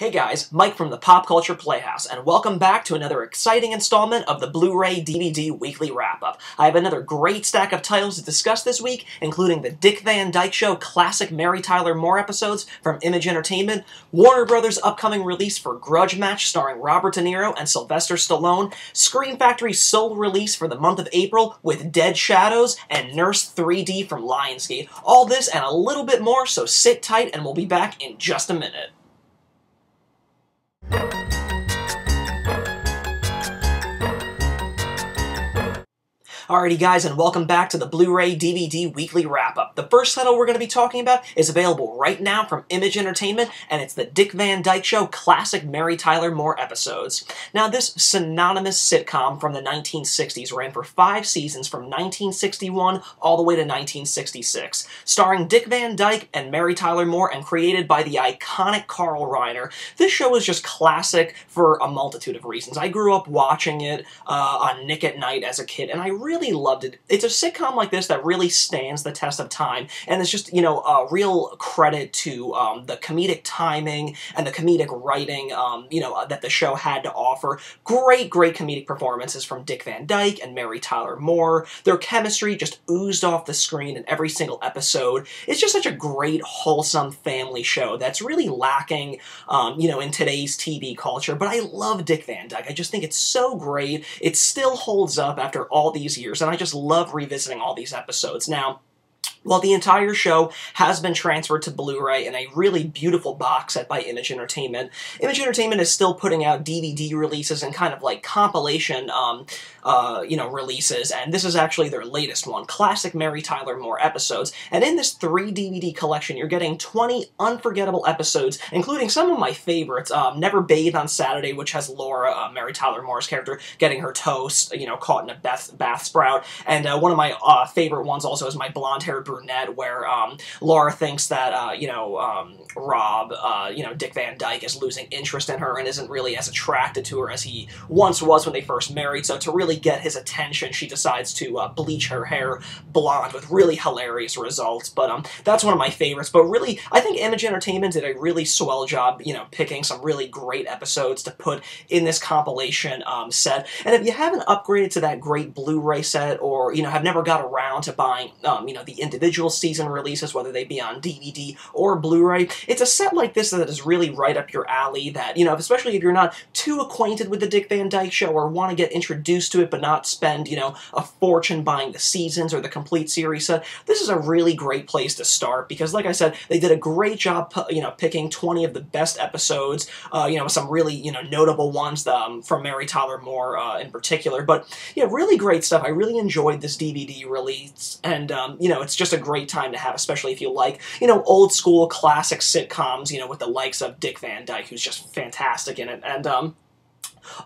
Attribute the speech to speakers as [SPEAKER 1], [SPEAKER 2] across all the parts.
[SPEAKER 1] Hey guys, Mike from the Pop Culture Playhouse, and welcome back to another exciting installment of the Blu-ray DVD Weekly Wrap-Up. I have another great stack of titles to discuss this week, including the Dick Van Dyke Show classic Mary Tyler Moore episodes from Image Entertainment, Warner Brothers' upcoming release for Grudge Match starring Robert De Niro and Sylvester Stallone, Scream Factory's sole release for the month of April with Dead Shadows, and Nurse 3D from Lionsgate. All this and a little bit more, so sit tight and we'll be back in just a minute. Alrighty guys, and welcome back to the Blu-ray DVD Weekly Wrap-Up. The first title we're going to be talking about is available right now from Image Entertainment, and it's the Dick Van Dyke Show classic Mary Tyler Moore episodes. Now, this synonymous sitcom from the 1960s ran for 5 seasons from 1961 all the way to 1966. Starring Dick Van Dyke and Mary Tyler Moore and created by the iconic Carl Reiner, this show is just classic for a multitude of reasons. I grew up watching it on Nick at Night as a kid, and I really loved it. It's a sitcom like this that really stands the test of time, and it's just, a real credit to the comedic timing and the comedic writing, that the show had to offer. Great comedic performances from Dick Van Dyke and Mary Tyler Moore. Their chemistry just oozed off the screen in every single episode. It's just such a great, wholesome family show that's really lacking, in today's TV culture, but I love Dick Van Dyke. I just think it's so great. It still holds up after all these years, and I just love revisiting all these episodes. Now, while the entire show has been transferred to Blu-ray in a really beautiful box set by Image Entertainment, Image Entertainment is still putting out DVD releases and kind of like compilation, releases, and this is actually their latest one, Classic Mary Tyler Moore episodes. And in this 3 DVD collection, you're getting 20 unforgettable episodes, including some of my favorites. Never Bathe on Saturday, which has Laura, Mary Tyler Moore's character, getting her toast, caught in a bath sprout. And one of my favorite ones also is My Blonde-Haired Brunette, where Laura thinks that Rob, Dick Van Dyke, is losing interest in her and isn't really as attracted to her as he once was when they first married. So to really get his attention, she decides to bleach her hair blonde with really hilarious results. But that's one of my favorites. But really, I think Image Entertainment did a really swell job, picking some really great episodes to put in this compilation set. And if you haven't upgraded to that great Blu-ray set, or have never got around to buying the individual season releases, whether they be on DVD or Blu-ray, it's a set like this that is really right up your alley, that, especially if you're not too acquainted with the Dick Van Dyke Show or want to get introduced to it but not spend, a fortune buying the seasons or the complete series set, this is a really great place to start, because like I said, they did a great job, picking 20 of the best episodes, some really, notable ones from Mary Tyler Moore in particular. But yeah, really great stuff. I really enjoyed this DVD release, and it's just a great time to have, especially if you like, old school classic sitcoms, with the likes of Dick Van Dyke, who's just fantastic in it. And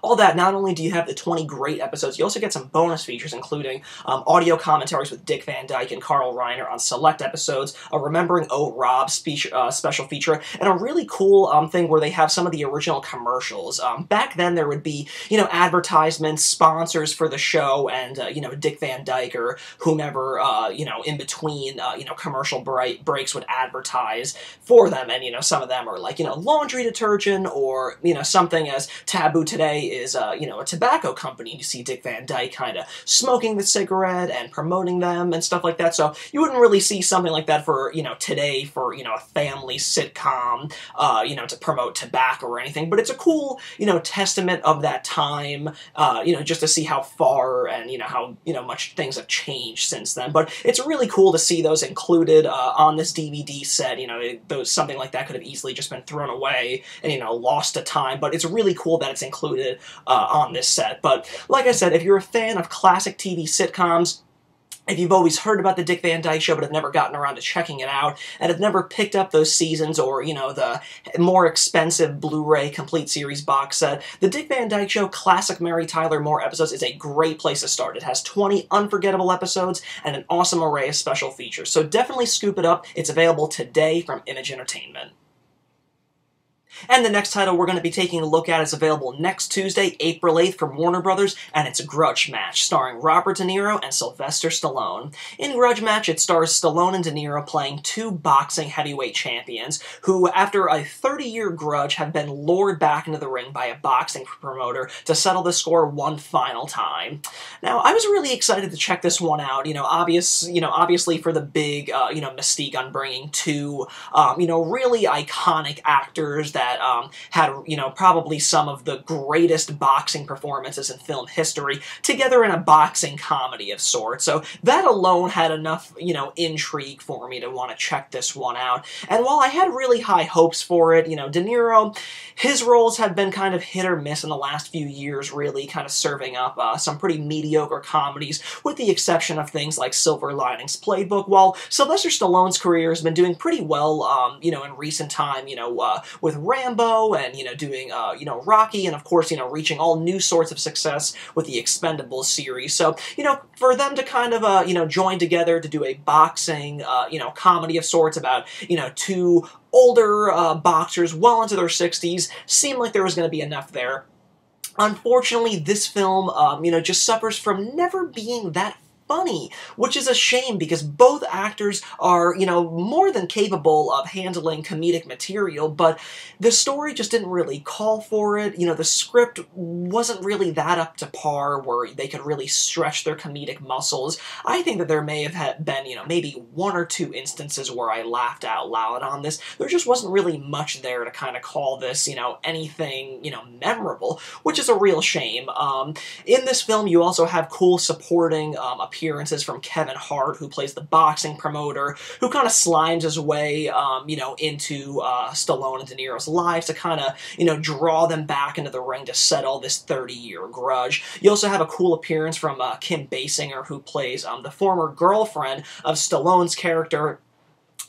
[SPEAKER 1] all that, not only do you have the 20 great episodes, you also get some bonus features, including audio commentaries with Dick Van Dyke and Carl Reiner on select episodes, a Remembering Oh Rob special feature, and a really cool thing where they have some of the original commercials. Back then, there would be, advertisements, sponsors for the show, and, Dick Van Dyke or whomever, in between, commercial breaks would advertise for them, and, some of them are like, laundry detergent, or, something as taboo today is, a tobacco company. You see Dick Van Dyke kind of smoking the cigarette and promoting them and stuff like that. So you wouldn't really see something like that for, today for, a family sitcom, to promote tobacco or anything. But it's a cool, testament of that time, just to see how far and, how, much things have changed since then. But it's really cool to see those included on this DVD set. Something like that could have easily just been thrown away and, lost to time. But it's really cool that it's included on this set. But like I said, if you're a fan of classic TV sitcoms, if you've always heard about the Dick Van Dyke Show but have never gotten around to checking it out, and have never picked up those seasons or, the more expensive Blu-ray complete series box set, the Dick Van Dyke Show classic Mary Tyler Moore episodes is a great place to start. It has 20 unforgettable episodes and an awesome array of special features. So definitely scoop it up. It's available today from Image Entertainment. And the next title we're going to be taking a look at is available next Tuesday, April 8th from Warner Brothers, and it's Grudge Match, starring Robert De Niro and Sylvester Stallone. In Grudge Match, it stars Stallone and De Niro playing two boxing heavyweight champions who, after a 30-year grudge, have been lured back into the ring by a boxing promoter to settle the score one final time. Now, I was really excited to check this one out, obviously for the big, mystique on bringing two, really iconic actors that had, probably some of the greatest boxing performances in film history together in a boxing comedy of sorts. So that alone had enough, intrigue for me to want to check this one out. And while I had really high hopes for it, De Niro, his roles have been kind of hit or miss in the last few years, really kind of serving up some pretty mediocre comedies, with the exception of things like Silver Linings Playbook, while Sylvester Stallone's career has been doing pretty well, in recent time, with Rambo and, doing, Rocky, and of course, reaching all new sorts of success with the Expendables series. So, for them to kind of, join together to do a boxing, comedy of sorts about, two older boxers well into their 60s, seemed like there was going to be enough there. Unfortunately, this film, just suffers from never being that funny, which is a shame because both actors are, more than capable of handling comedic material, but the story just didn't really call for it. The script wasn't really that up to par where they could really stretch their comedic muscles. I think that there may have been, maybe one or two instances where I laughed out loud on this. There just wasn't really much there to kind of call this, anything, memorable, which is a real shame. In this film, you also have cool supporting appearances from Kevin Hart, who plays the boxing promoter, who kind of slimes his way, into Stallone and De Niro's lives to kind of, draw them back into the ring to settle this 30-year grudge. You also have a cool appearance from Kim Basinger, who plays the former girlfriend of Stallone's character.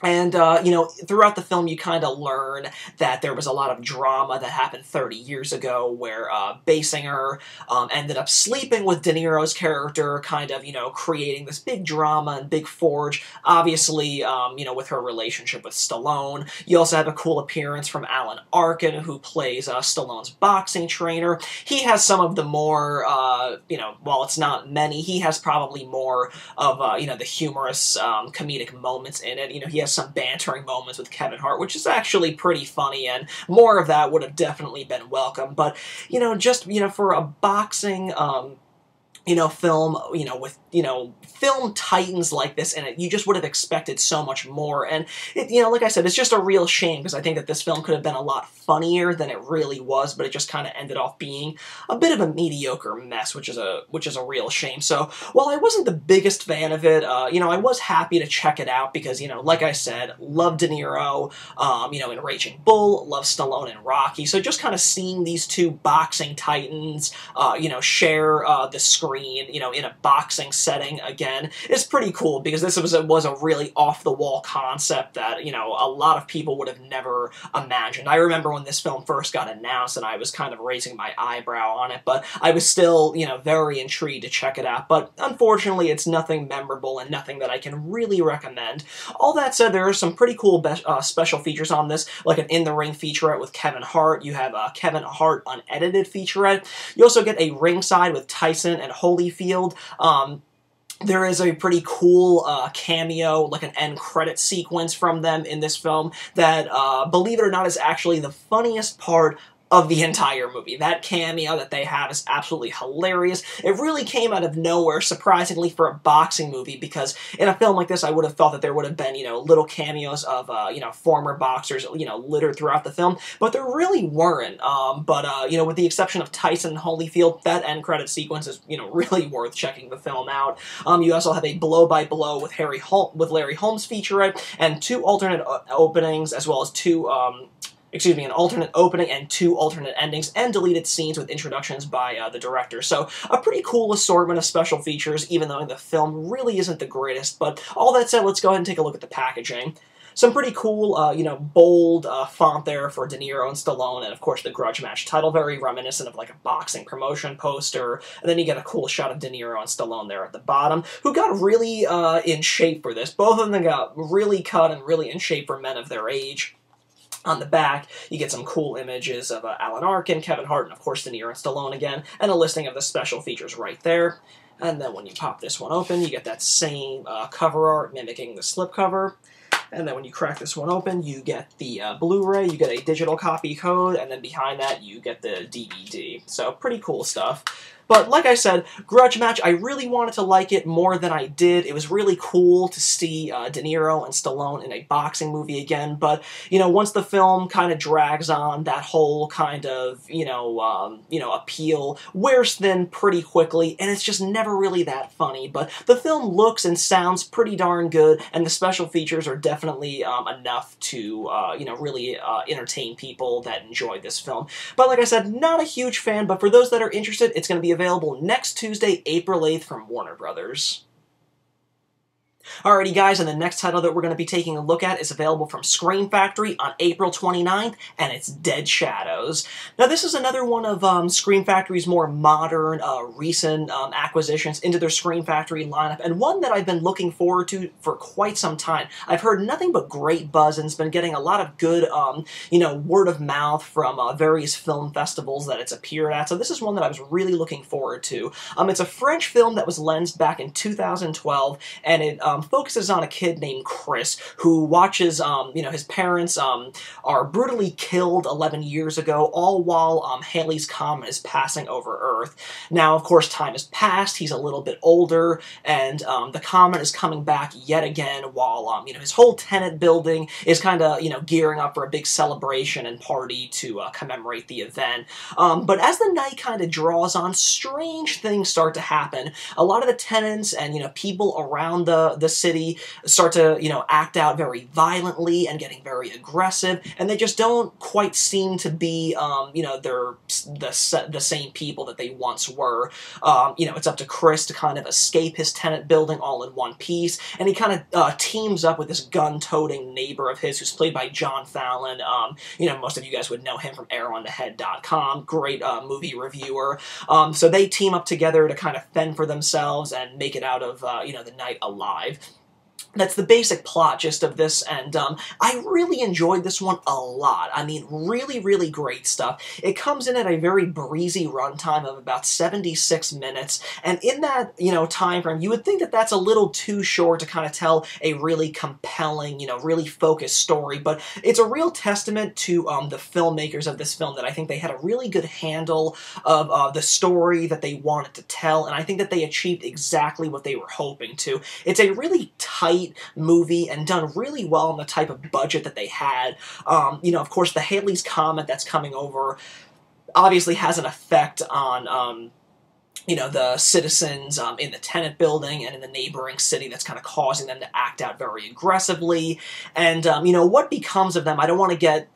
[SPEAKER 1] And, throughout the film, you kind of learn that there was a lot of drama that happened 30 years ago where Basinger ended up sleeping with De Niro's character, kind of, creating this big drama and big forge, obviously, with her relationship with Stallone. You also have a cool appearance from Alan Arkin, who plays Stallone's boxing trainer. He has some of the more, while it's not many, he has probably more of, the humorous, comedic moments in it. He has some bantering moments with Kevin Hart, which is actually pretty funny, and more of that would have definitely been welcome. But, for a boxing, film, with, film titans like this in it, you just would have expected so much more. And, like I said, it's just a real shame because I think that this film could have been a lot funnier than it really was, but it just kind of ended off being a bit of a mediocre mess, which is a real shame. So, while I wasn't the biggest fan of it, I was happy to check it out because, like I said, love De Niro, in Raging Bull, love Stallone and Rocky. So just kind of seeing these two boxing titans, share the screen, in a boxing setting again, is pretty cool because this was a really off-the-wall concept that, a lot of people would have never imagined. I remember when this film first got announced and I was kind of raising my eyebrow on it, but I was still, very intrigued to check it out. But unfortunately, it's nothing memorable and nothing that I can really recommend. All that said, there are some pretty cool special features on this, like an in-the-ring featurette with Kevin Hart. You have a Kevin Hart unedited featurette. You also get a ringside with Tyson and Holyfield. There is a pretty cool cameo, like an end credit sequence from them in this film that, believe it or not, is actually the funniest part of the entire movie. That cameo that they have is absolutely hilarious. It really came out of nowhere, surprisingly, for a boxing movie, because in a film like this, I would have thought that there would have been, little cameos of, former boxers, littered throughout the film, but there really weren't. With the exception of Tyson and Holyfield, that end credit sequence is, really worth checking the film out. You also have a blow-by-blow with Larry Holmes featurette, and two alternate openings, as well as an alternate opening and two alternate endings, and deleted scenes with introductions by the director. So, a pretty cool assortment of special features, even though the film really isn't the greatest. But all that said, let's go ahead and take a look at the packaging. Some pretty cool, bold font there for De Niro and Stallone, and of course the Grudge Match title, very reminiscent of like a boxing promotion poster. And then you get a cool shot of De Niro and Stallone there at the bottom, who got really in shape for this. Both of them got really cut and really in shape for men of their age. On the back, you get some cool images of Alan Arkin, Kevin Hart, and of course De Niro and Stallone again, and a listing of the special features right there. And then when you pop this one open, you get that same cover art mimicking the slipcover. And then when you crack this one open, you get the Blu-ray, you get a digital copy code, and then behind that you get the DVD. So pretty cool stuff. But like I said, Grudge Match, I really wanted to like it more than I did. It was really cool to see De Niro and Stallone in a boxing movie again, but, you know, once the film kind of drags on, that whole kind of, appeal wears thin pretty quickly, and it's just never really that funny. But the film looks and sounds pretty darn good, and the special features are definitely enough to, really entertain people that enjoy this film. But like I said, not a huge fan, but for those that are interested, it's going to be available next Tuesday, April 8th from Warner Brothers. Alrighty guys, and the next title that we're going to be taking a look at is available from Scream Factory on April 29th, and it's Dead Shadows. Now this is another one of Scream Factory's more modern, recent acquisitions into their Scream Factory lineup, and one that I've been looking forward to for quite some time. I've heard nothing but great buzz, and it's been getting a lot of good, word of mouth from various film festivals that it's appeared at, so this is one that I was really looking forward to. It's a French film that was lensed back in 2012, and it focuses on a kid named Chris who watches, his parents are brutally killed 11 years ago, all while Halley's Comet is passing over Earth. Now, of course, time has passed, he's a little bit older, and the comet is coming back yet again while, his whole tenant building is kind of, gearing up for a big celebration and party to commemorate the event. But as the night kind of draws on, strange things start to happen. A lot of the tenants and, people around the city start to, act out very violently and getting very aggressive, and they just don't quite seem to be, they're the same people that they once were. It's up to Chris to kind of escape his tenant building all in one piece, and he kind of teams up with this gun-toting neighbor of his who's played by John Fallon. Most of you guys would know him from ArrowOnTheHead.com, great movie reviewer. So they team up together to kind of fend for themselves and make it out of, the night alive. That's the basic plot gist of this, and I really enjoyed this one a lot. I mean, really, really great stuff. It comes in at a very breezy runtime of about 76 minutes, and in that, time frame, you would think that that's a little too short to kind of tell a really compelling, really focused story, but it's a real testament to the filmmakers of this film that I think they had a really good handle of the story that they wanted to tell, and I think that they achieved exactly what they were hoping to. It's a really tight movie and done really well on the type of budget that they had. Of course, the Halley's Comet that's coming over obviously has an effect on, the citizens in the tenant building and in the neighboring city that's kind of causing them to act out very aggressively. And, what becomes of them, I don't want to get,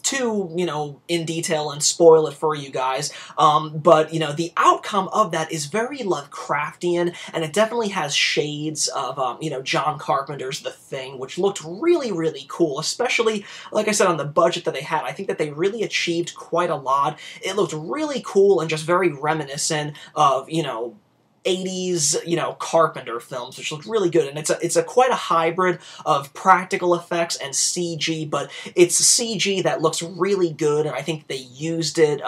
[SPEAKER 1] too, in detail and spoil it for you guys, but, the outcome of that is very Lovecraftian, and it definitely has shades of, John Carpenter's The Thing, which looked really, really cool, especially, like I said, on the budget that they had. I think that they really achieved quite a lot. It looked really cool and just very reminiscent of, 80s, Carpenter films, which look really good, and it's quite a hybrid of practical effects and CG, but it's CG that looks really good, and I think they used it,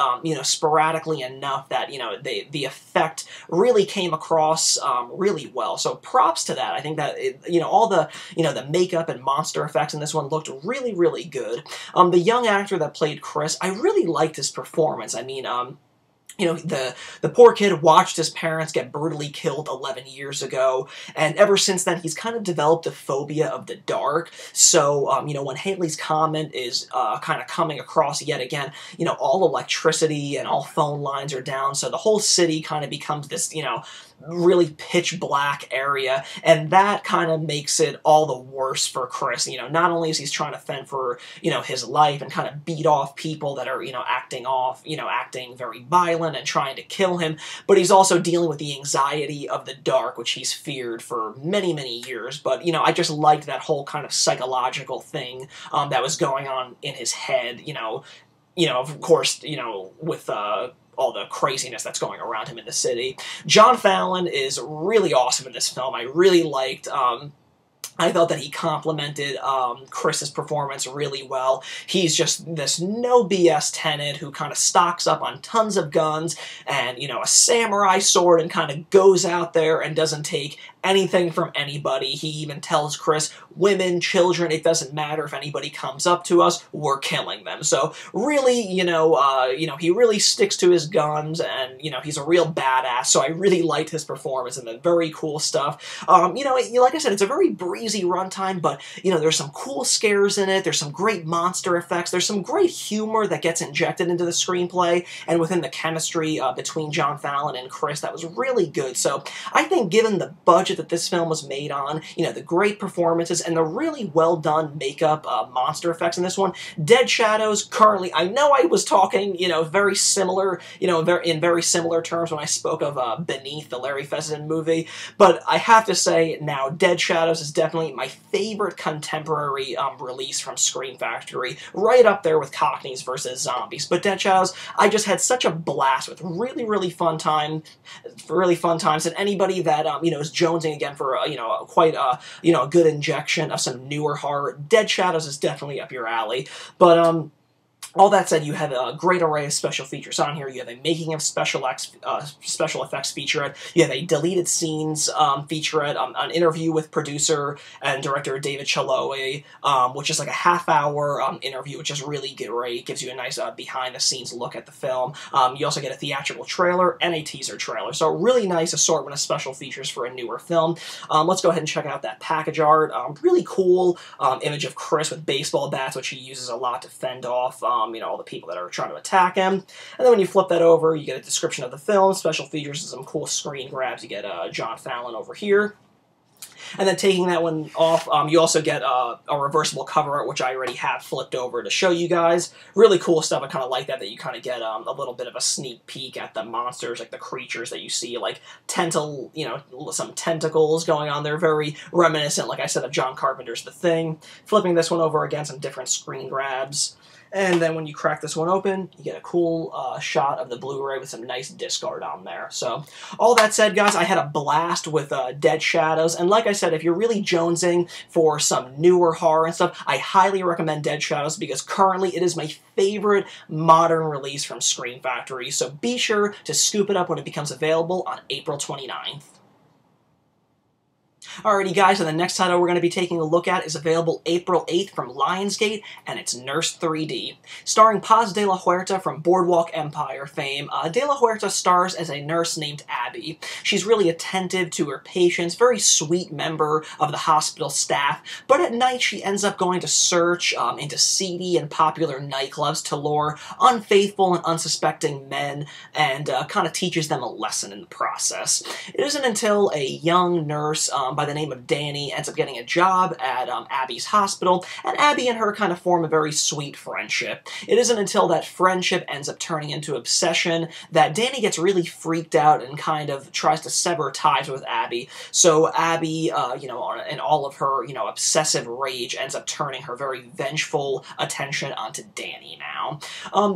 [SPEAKER 1] sporadically enough that, the effect really came across, really well, so props to that. I think that, all the, the makeup and monster effects in this one looked really, really good. The young actor that played Chris, I really liked his performance. I mean, the poor kid watched his parents get brutally killed 11 years ago, and ever since then he's kind of developed a phobia of the dark. So, when Halley's Comet is kind of coming across yet again, all electricity and all phone lines are down, so the whole city kind of becomes this, really pitch black area, and that kind of makes it all the worse for Chris. Not only is he trying to fend for, his life and kind of beat off people that are, acting very violent and trying to kill him, but he's also dealing with the anxiety of the dark, which he's feared for many, many years. But, I just liked that whole kind of psychological thing that was going on in his head, of course, with, all the craziness that's going around him in the city. John Fallon is really awesome in this film. I really liked, I thought that he complimented Chris's performance really well. He's just this no BS tenant who kind of stocks up on tons of guns and, you know, a samurai sword and kind of goes out there and doesn't take anything from anybody. He even tells Chris, women, children, it doesn't matter if anybody comes up to us, we're killing them. So really, he really sticks to his guns, and, you know, he's a real badass. So I really liked his performance and the very cool stuff. Like I said, it's a very breezy runtime, but, you know, there's some cool scares in it. There's some great monster effects. There's some great humor that gets injected into the screenplay and within the chemistry between John Fallon and Chris that was really good. So I think given the budget that this film was made on, you know, the great performances and the really well done makeup, monster effects in this one, Dead Shadows currently, I know I was talking, you know, very similar, you know, in very similar terms when I spoke of Beneath, the Larry Fessenden movie, but I have to say now, Dead Shadows is definitely my favorite contemporary release from Scream Factory, right up there with Cockneys vs. Zombies. But Dead Shadows, I just had such a blast with, really fun times, and anybody that is jonesing again for quite a good injection of some newer horror, Dead Shadows is definitely up your alley. But all that said, you have a great array of special features on here. You have a making of special effects featurette. You have a deleted scenes featurette, an interview with producer and director David Chaloe, which is like a half-hour interview, which is really great. Gives you a nice behind-the-scenes look at the film. You also get a theatrical trailer and a teaser trailer. So a really nice assortment of special features for a newer film. Let's go ahead and check out that package art. Really cool image of Chris with baseball bats, which he uses a lot to fend off all the people that are trying to attack him. And then when you flip that over, you get a description of the film, special features, and some cool screen grabs. You get John Fallon over here. And then taking that one off, you also get a reversible cover art, which I already have flipped over to show you guys. Really cool stuff. I kind of like that you kind of get a little bit of a sneak peek at the monsters, like the creatures that you see, like some tentacles going on there. Very reminiscent, like I said, of John Carpenter's The Thing. Flipping this one over again, some different screen grabs. And then when you crack this one open, you get a cool shot of the Blu-ray with some nice disc art on there. So, all that said, guys, I had a blast with Dead Shadows. And like I said, if you're really jonesing for some newer horror and stuff, I highly recommend Dead Shadows because currently it is my favorite modern release from Scream Factory. So be sure to scoop it up when it becomes available on April 29th. Alrighty guys, and the next title we're going to be taking a look at is available April 8th from Lionsgate, and it's Nurse 3D. Starring Paz de la Huerta from Boardwalk Empire fame, de la Huerta stars as a nurse named Abby. She's really attentive to her patients, very sweet member of the hospital staff, but at night she ends up going to search into seedy and popular nightclubs to lure unfaithful and unsuspecting men, and kind of teaches them a lesson in the process. It isn't until a young nurse by the name of Danny ends up getting a job at Abby's hospital, and Abby and her kind of form a very sweet friendship. It isn't until that friendship ends up turning into obsession that Danny gets really freaked out and kind of tries to sever ties with Abby. So Abby, in all of her, obsessive rage, ends up turning her very vengeful attention onto Danny now.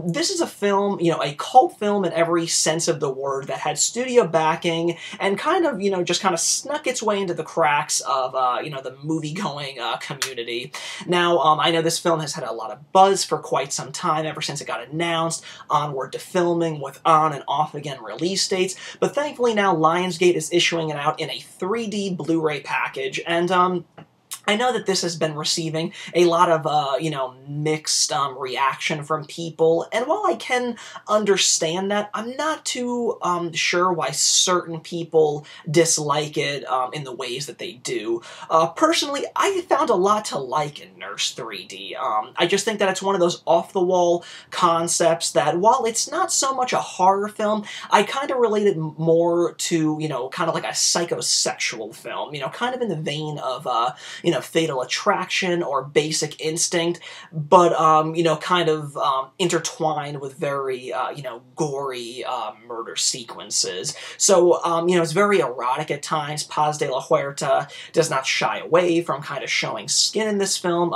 [SPEAKER 1] This is a film, a cult film in every sense of the word that had studio backing and kind of, just kind of snuck its way into the cracks of, the movie-going community. Now, I know this film has had a lot of buzz for quite some time, ever since it got announced, onward to filming with on and off again release dates, but thankfully now Lionsgate is issuing it out in a 3D Blu-ray package, and, I know that this has been receiving a lot of, mixed reaction from people, and while I can understand that, I'm not too sure why certain people dislike it in the ways that they do. Personally, I found a lot to like in Nurse 3D. I just think that it's one of those off-the-wall concepts that, while it's not so much a horror film, I kind of relate it more to, kind of like a psychosexual film, kind of in the vein of, Fatal Attraction or Basic Instinct, but, kind of intertwined with very, gory murder sequences. So, it's very erotic at times. Paz de la Huerta does not shy away from kind of showing skin in this film.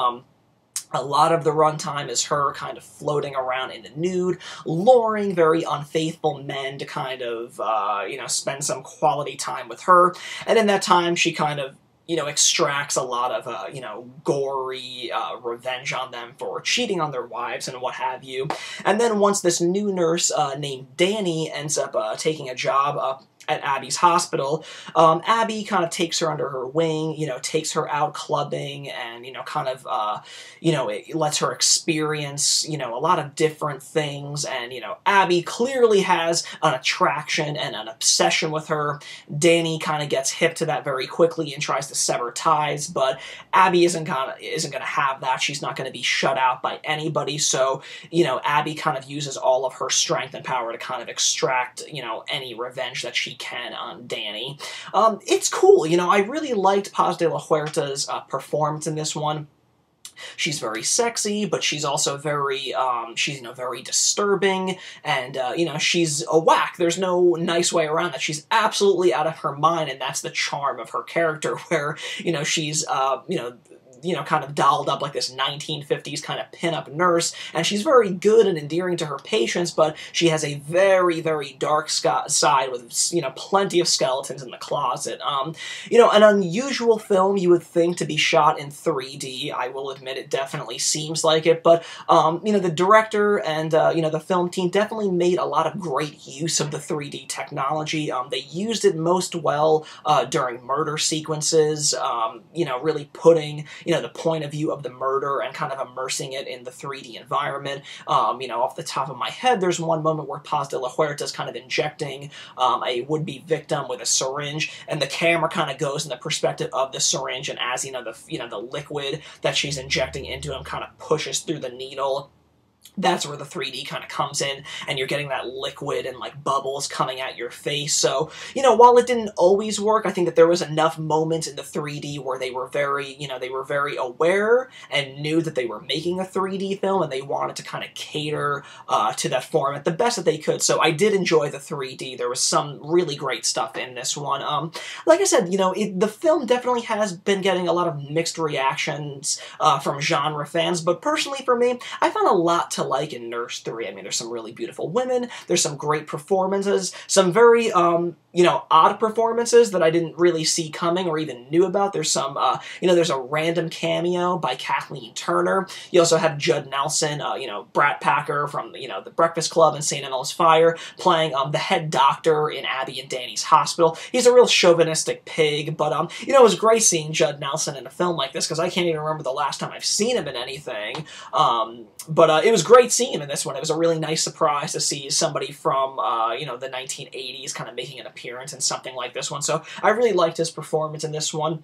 [SPEAKER 1] A lot of the runtime is her kind of floating around in the nude, luring very unfaithful men to kind of, spend some quality time with her. And in that time, she kind of, you know, extracts a lot of, you know, gory revenge on them for cheating on their wives and what have you. And then once this new nurse named Danny ends up taking a job up at Abby's hospital, Abby kind of takes her under her wing, you know, takes her out clubbing and, you know, kind of, you know, it lets her experience, you know, a lot of different things. And, you know, Abby clearly has an attraction and an obsession with her. Danny kind of gets hip to that very quickly and tries to sever ties, but Abby isn't gonna have that. She's not gonna be shut out by anybody. So, you know, Abby kind of uses all of her strength and power to kind of extract, you know, any revenge that she can on Danny. It's cool, you know, I really liked Paz de la Huerta's performance in this one. She's very sexy, but she's also very, she's, you know, very disturbing, and, you know, she's a whack. There's no nice way around that. She's absolutely out of her mind, and that's the charm of her character, where, you know, she's, you know, kind of dolled up like this 1950s kind of pin-up nurse, and she's very good and endearing to her patients, but she has a very, very dark side with, you know, plenty of skeletons in the closet. You know, an unusual film you would think to be shot in 3D. I will admit it definitely seems like it, but, you know, the director and, you know, the film team definitely made a lot of great use of the 3D technology. They used it most well during murder sequences, you know, really putting, you know, the point of view of the murder and kind of immersing it in the 3D environment. You know, off the top of my head, there's one moment where Paz de la Huerta is kind of injecting a would-be victim with a syringe, and the camera kind of goes in the perspective of the syringe, and as, you know, the liquid that she's injecting into him kind of pushes through the needle. That's where the 3D kind of comes in, and you're getting that liquid and, like, bubbles coming at your face. So, you know, while it didn't always work, I think that there was enough moments in the 3D where they were very, you know, they were very aware and knew that they were making a 3D film, and they wanted to kind of cater to that format the best that they could. So I did enjoy the 3D. There was some really great stuff in this one. Like I said, you know, the film definitely has been getting a lot of mixed reactions from genre fans, but personally for me, I found a lot to like in Nurse 3. I mean, there's some really beautiful women, there's some great performances, some very, you know, odd performances that I didn't really see coming or even knew about. There's some, you know, there's a random cameo by Kathleen Turner. You also have Judd Nelson, you know, Brat Packer from, you know, The Breakfast Club and St. Elmo's Fire, playing the head doctor in Abby and Danny's hospital. He's a real chauvinistic pig, but, you know, it was great seeing Judd Nelson in a film like this, because I can't even remember the last time I've seen him in anything. But it was great seeing him in this one. It was a really nice surprise to see somebody from, you know, the 1980s kind of making an appearance in something like this one. So I really liked his performance in this one.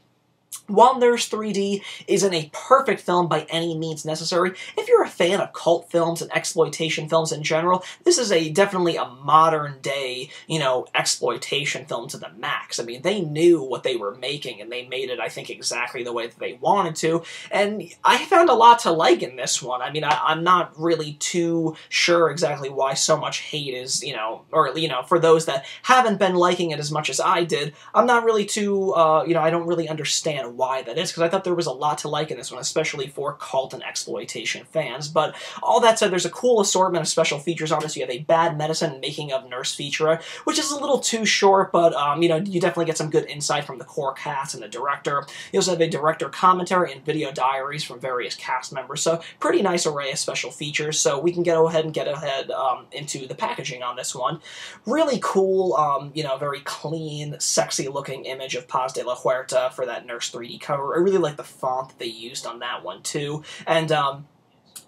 [SPEAKER 1] While Nurse 3D isn't a perfect film by any means necessary, if you're a fan of cult films and exploitation films in general, this is definitely a modern-day, you know, exploitation film to the max. I mean, they knew what they were making, and they made it, I think, exactly the way that they wanted to, and I found a lot to like in this one. I mean, I'm not really too sure exactly why so much hate is, you know, or, you know, for those that haven't been liking it as much as I did, I'm not really too, you know, I don't really understand why that is, because I thought there was a lot to like in this one, especially for cult and exploitation fans. But all that said, there's a cool assortment of special features on this. You have a Bad Medicine making of Nurse feature, which is a little too short, but, you know, you definitely get some good insight from the core cast and the director. You also have a director commentary and video diaries from various cast members, so pretty nice array of special features. So we can go ahead into the packaging on this one. Really cool, you know, very clean, sexy-looking image of Paz de la Huerta for that Nurse 3D cover. I really like the font that they used on that one, too. And,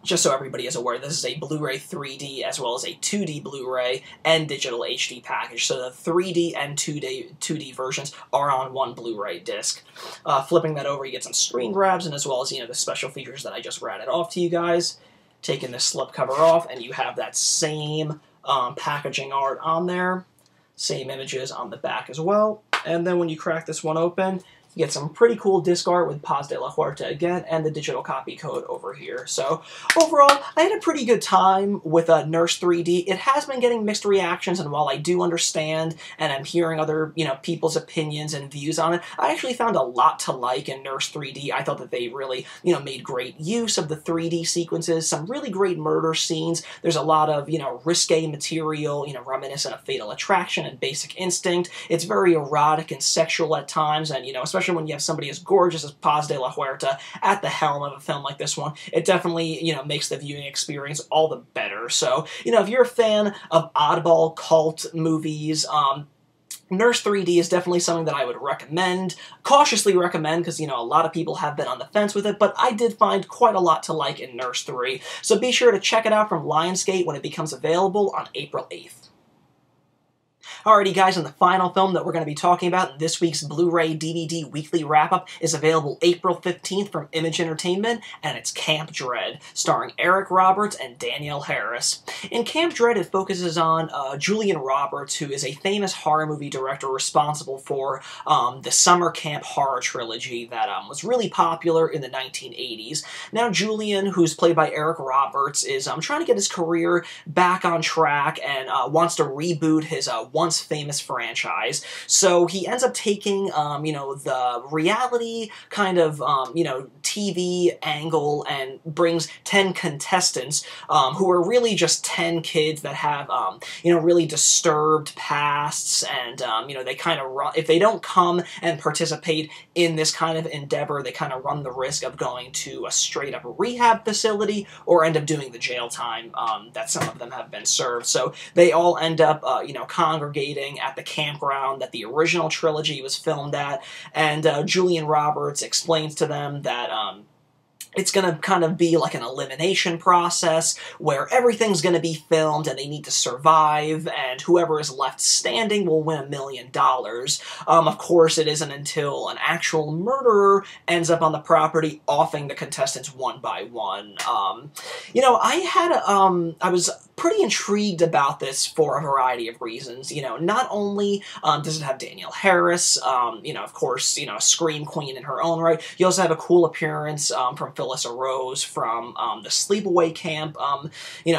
[SPEAKER 1] just so everybody is aware, this is a Blu-ray 3D as well as a 2D Blu-ray and digital HD package. So the 3D and 2D versions are on one Blu-ray disc. Flipping that over, you get some screen grabs, and as well as, you know, the special features that I just ratted off to you guys. Taking this slipcover off, and you have that same packaging art on there. Same images on the back as well. And then when you crack this one open, you get some pretty cool disc art with Paz de la Huerta again, and the digital copy code over here. So, overall, I had a pretty good time with Nurse 3D. It has been getting mixed reactions, and while I do understand, and I'm hearing other, you know, people's opinions and views on it, I actually found a lot to like in Nurse 3D. I thought that they really, you know, made great use of the 3D sequences, some really great murder scenes. There's a lot of, you know, risque material, you know, reminiscent of Fatal Attraction and Basic Instinct. It's very erotic and sexual at times, and, you know, especially especially when you have somebody as gorgeous as Paz de la Huerta at the helm of a film like this one. It definitely, makes the viewing experience all the better. So, if you're a fan of oddball cult movies, Nurse 3D is definitely something that I would recommend, cautiously recommend, because, a lot of people have been on the fence with it, but I did find quite a lot to like in Nurse 3. So be sure to check it out from Lionsgate when it becomes available on April 8th. Alrighty guys, and the final film that we're going to be talking about in this week's Blu-ray DVD Weekly Wrap-Up is available April 15th from Image Entertainment, and it's Camp Dread, starring Eric Roberts and Danielle Harris. In Camp Dread, it focuses on Julian Roberts, who is a famous horror movie director responsible for the summer camp horror trilogy that was really popular in the 1980s. Now Julian, who's played by Eric Roberts, is trying to get his career back on track and wants to reboot his once famous franchise. So he ends up taking, the reality kind of, TV angle and brings 10 contestants who are really just 10 kids that have, really disturbed pasts and, they kind of run, if they don't come and participate in this kind of endeavor, they kind of run the risk of going to a straight-up rehab facility or end up doing the jail time that some of them have been served. So they all end up, congregating at the campground that the original trilogy was filmed at, and Julian Roberts explains to them that it's going to kind of be like an elimination process where everything's going to be filmed and they need to survive, and whoever is left standing will win $1 million. Of course, it isn't until an actual murderer ends up on the property offing the contestants one by one. I was pretty intrigued about this for a variety of reasons. Not only does it have Danielle Harris, of course, a scream queen in her own right. You also have a cool appearance from Phyllis Rose from the Sleepaway Camp,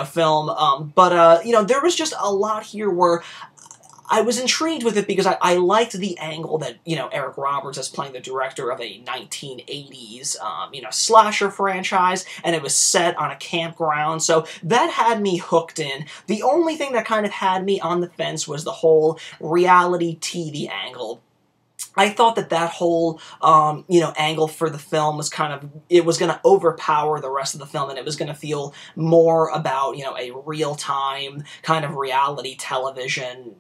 [SPEAKER 1] film. But there was just a lot here where I was intrigued with it because I liked the angle that, Eric Roberts is playing the director of a 1980s, slasher franchise, and it was set on a campground, so that had me hooked in. The only thing that kind of had me on the fence was the whole reality TV angle. I thought that whole, angle for the film was it was going to overpower the rest of the film, and it was going to feel more about, a real-time kind of reality television,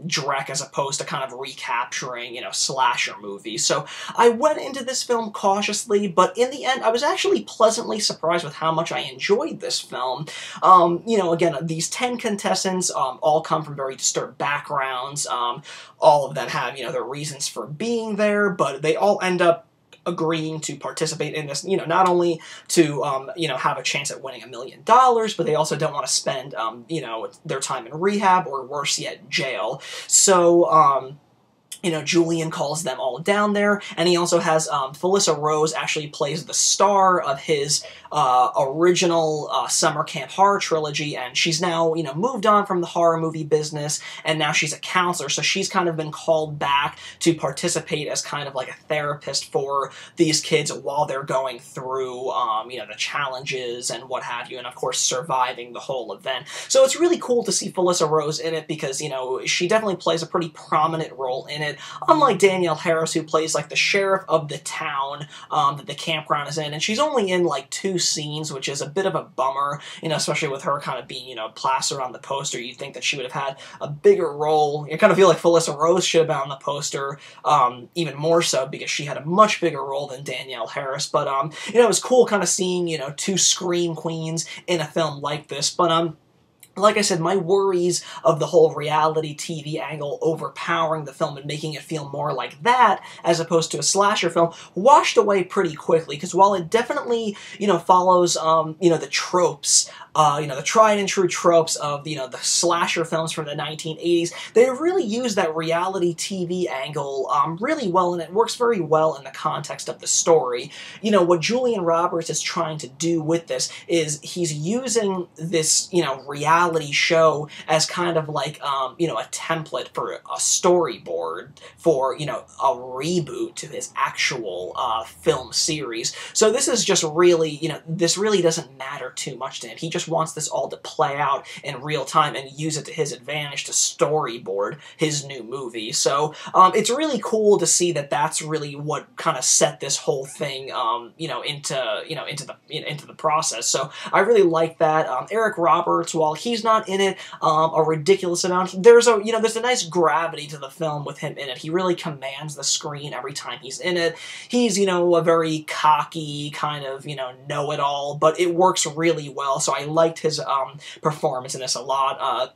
[SPEAKER 1] Drek as opposed to kind of recapturing, slasher movies. So I went into this film cautiously, but in the end, I was actually pleasantly surprised with how much I enjoyed this film. Again, these 10 contestants all come from very disturbed backgrounds. All of them have, their reasons for being there, but they all end up agreeing to participate in this, not only to, have a chance at winning $1 million, but they also don't want to spend, their time in rehab or worse yet, jail. So, Julian calls them all down there, and he also has Felissa Rose actually plays the star of his original summer camp horror trilogy, and she's now, moved on from the horror movie business, and now she's a counselor, so she's kind of been called back to participate as kind of like a therapist for these kids while they're going through, the challenges and what have you, and of course surviving the whole event. So it's really cool to see Felissa Rose in it because, she definitely plays a pretty prominent role in it. Unlike Danielle Harris, who plays like the sheriff of the town that the campground is in, and she's only in like 2 scenes, which is a bit of a bummer, especially with her kind of being, plastered on the poster. You'd think that she would have had a bigger role. You kind of feel like Felissa Rose should have been on the poster, even more so because she had a much bigger role than Danielle Harris. But, it was cool kind of seeing, 2 scream queens in a film like this. But, like I said, my worries of the whole reality TV angle overpowering the film and making it feel more like that as opposed to a slasher film washed away pretty quickly, because while it definitely, follows, the tropes, the tried and true tropes of, the slasher films from the 1980s, they really use that reality TV angle really well, and it works very well in the context of the story. What Julian Roberts is trying to do with this is he's using this, reality show as kind of like, a template for a storyboard for, a reboot to his actual film series. So this is just really, this really doesn't matter too much to him. He just course, wants this all to play out in real time and use it to his advantage to storyboard his new movie. So it's really cool to see that that's really what kind of set this whole thing, into the process. So I really like that. Eric Roberts, while he's not in it a ridiculous amount, there's a nice gravity to the film with him in it. He really commands the screen every time he's in it. He's, a very cocky kind of, know-it-all, but it works really well. So I liked his performance in this a lot.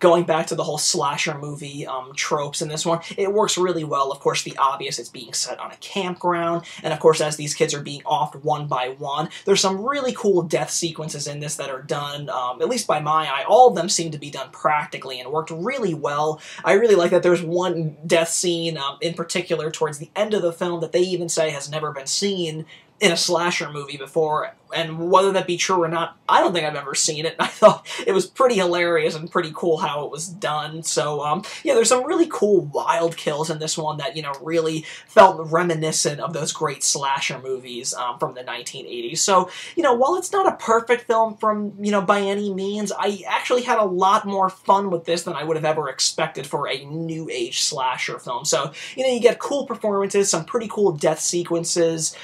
[SPEAKER 1] Going back to the whole slasher movie tropes in this one, it works really well. Of course, the obvious, it's being set on a campground, and of course, as these kids are being offed one by one, there's some really cool death sequences in this that are done, at least by my eye. All of them seem to be done practically and worked really well. I really like that there's one death scene in particular towards the end of the film that they even say has never been seen in a slasher movie before, and whether that be true or not, I don't think I've ever seen it. I thought it was pretty hilarious and pretty cool how it was done. So, yeah, there's some really cool wild kills in this one that, really felt reminiscent of those great slasher movies from the 1980s. So, while it's not a perfect film from, by any means, I actually had a lot more fun with this than I would have ever expected for a new age slasher film. So, you get cool performances, some pretty cool death sequences,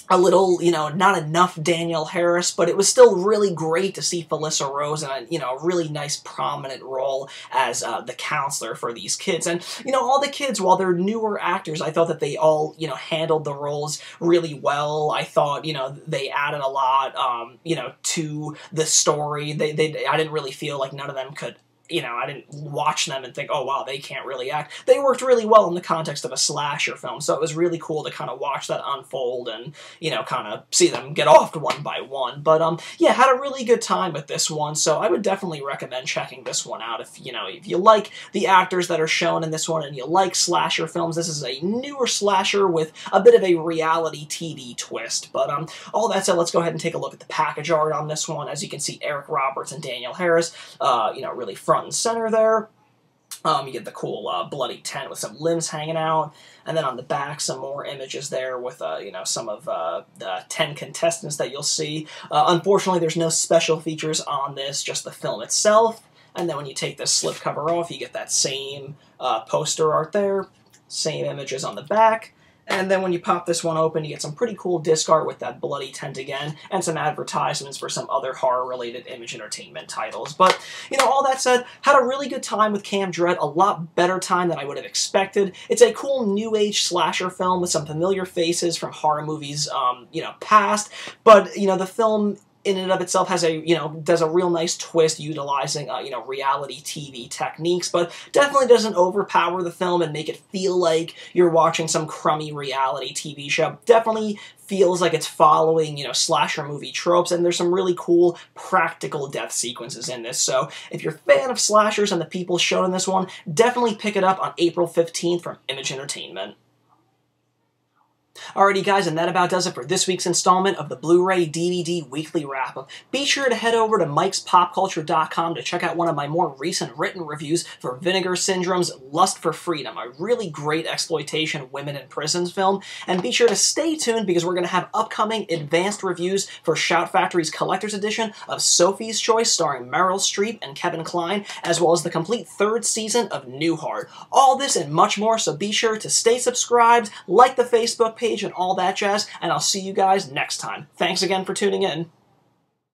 [SPEAKER 1] a little, not enough Danielle Harris, but it was still really great to see Felissa Rose in a, really nice prominent role as the counselor for these kids. And, all the kids, while they're newer actors, I thought that they all, handled the roles really well. I thought, they added a lot, to the story. I didn't really feel like none of them could, I didn't watch them and think, oh, wow, they can't really act. They worked really well in the context of a slasher film, so it was really cool to kind of watch that unfold and, kind of see them get offed one by one. But, yeah, had a really good time with this one, so I would definitely recommend checking this one out. If you like the actors that are shown in this one and you like slasher films, this is a newer slasher with a bit of a reality TV twist. But, all that said, let's go ahead and take a look at the package art on this one. As you can see, Eric Roberts and Danielle Harris, really front and center there. You get the cool bloody tent with some limbs hanging out, and then on the back some more images there with some of the 10 contestants that you'll see. Unfortunately, there's no special features on this, just the film itself. And then when you take this slipcover off, you get that same poster art there, same images on the back. And then when you pop this one open, you get some pretty cool disc art with that bloody tent again, and some advertisements for some other horror-related Image Entertainment titles. But, all that said, had a really good time with Cam Dread, a lot better time than I would have expected. It's a cool new age slasher film with some familiar faces from horror movies, past, but, the film in and of itself has does a real nice twist utilizing, reality TV techniques, but definitely doesn't overpower the film and make it feel like you're watching some crummy reality TV show. Definitely feels like it's following, slasher movie tropes, and there's some really cool practical death sequences in this. So if you're a fan of slashers and the people shown in this one, definitely pick it up on April 15th from Image Entertainment. Alrighty guys, and that about does it for this week's installment of the Blu-ray DVD Weekly Wrap-Up. Be sure to head over to mikespopculture.com to check out one of my more recent written reviews for Vinegar Syndrome's Lust for Freedom, a really great exploitation women in prisons film. And be sure to stay tuned because we're going to have upcoming advanced reviews for Shout Factory's collector's edition of Sophie's Choice starring Meryl Streep and Kevin Kline, as well as the complete third season of Newhart. All this and much more, so be sure to stay subscribed, like the Facebook page, and all that jazz, and I'll see you guys next time. Thanks again for tuning in.